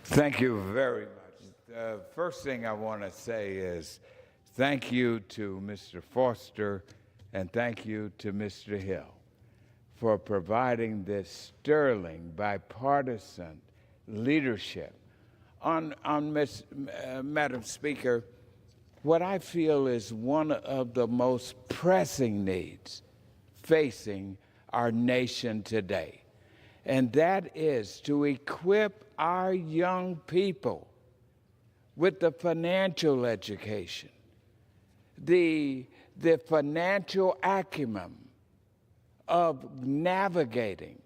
Thank you very much. The first thing I want to say is thank you to Mr. Foster and thank you to Mr. Hill for providing this sterling bipartisan leadership. Madam Speaker, what I feel is one of the most pressing needs facing our nation today, and that is to equip our young people with the financial education, the financial acumen of navigating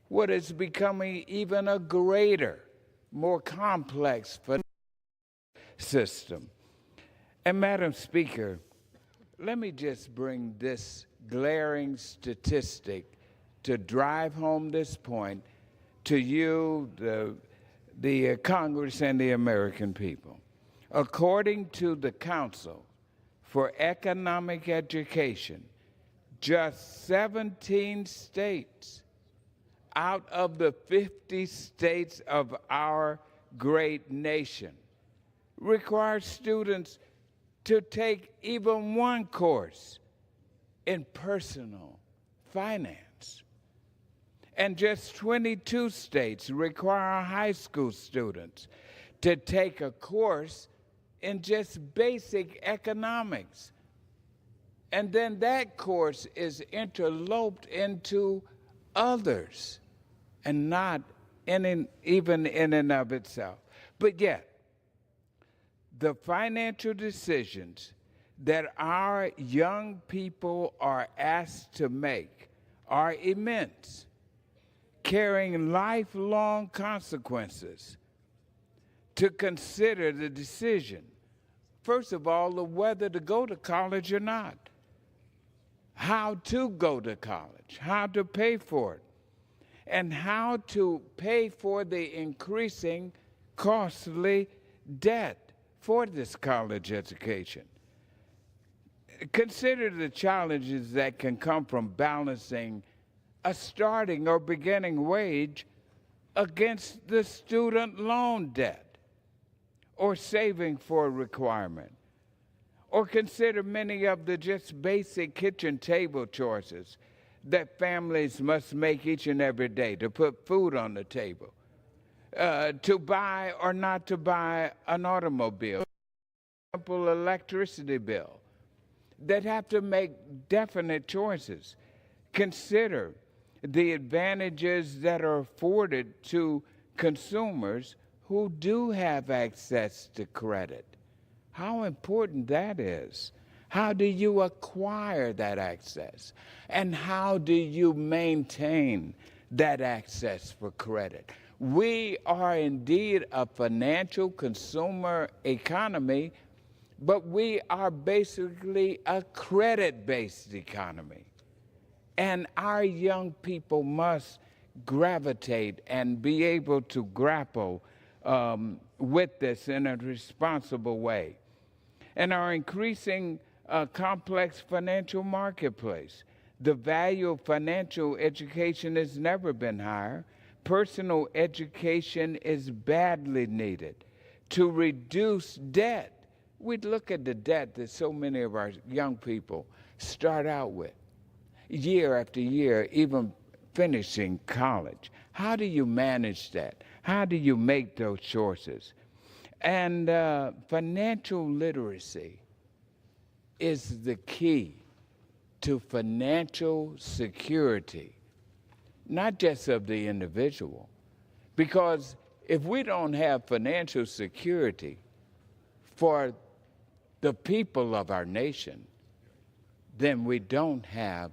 what is becoming even a greater, more complex financial system. And Madam Speaker, let me just bring this glaring statistic to drive home this point to you, the Congress, and the American people. According to the Council for Economic Education, just 17 states out of the 50 states of our great nation require students to take even one course in personal finance. And just 22 states require high school students to take a course in just basic economics. And then that course is interloped into others and not even in and of itself. But yet, the financial decisions that our young people are asked to make are immense, carrying lifelong consequences. To consider the decision, first of all, of whether to go to college or not, how to go to college, how to pay for it, and how to pay for the increasing costly debt for this college education. Consider the challenges that can come from balancing a starting or beginning wage against the student loan debt, or saving for a requirement. Or consider many of the just basic kitchen table choices that families must make each and every day to put food on the table, to buy or not to buy an automobile, simple electricity bill, that have to make definite choices. Consider the advantages that are afforded to consumers who do have access to credit. How important that is. How do you acquire that access? And how do you maintain that access for credit? We are indeed a financial consumer economy, but we are basically a credit-based economy. And our young people must gravitate and be able to grapple with this in a responsible way. And our increasing complex financial marketplace, the value of financial education has never been higher. Personal education is badly needed to reduce debt. We'd look at the debt that so many of our young people start out with, year after year, even finishing college. How do you manage that? How do you make those choices? And financial literacy is the key to financial security, not just of the individual. Because if we don't have financial security for the people of our nation, then we don't have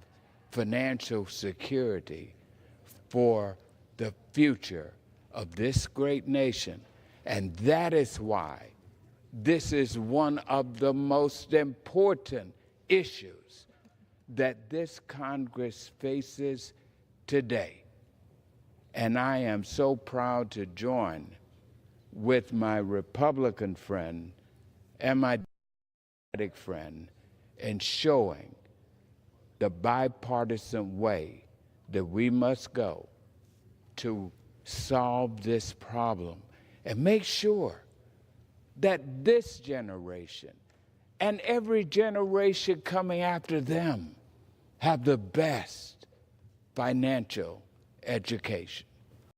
financial security for the future of this great nation. And that is why this is one of the most important issues that this Congress faces today. And I am so proud to join with my Republican friend and my Democratic friend in showing the bipartisan way that we must go to solve this problem and make sure that this generation and every generation coming after them have the best financial education.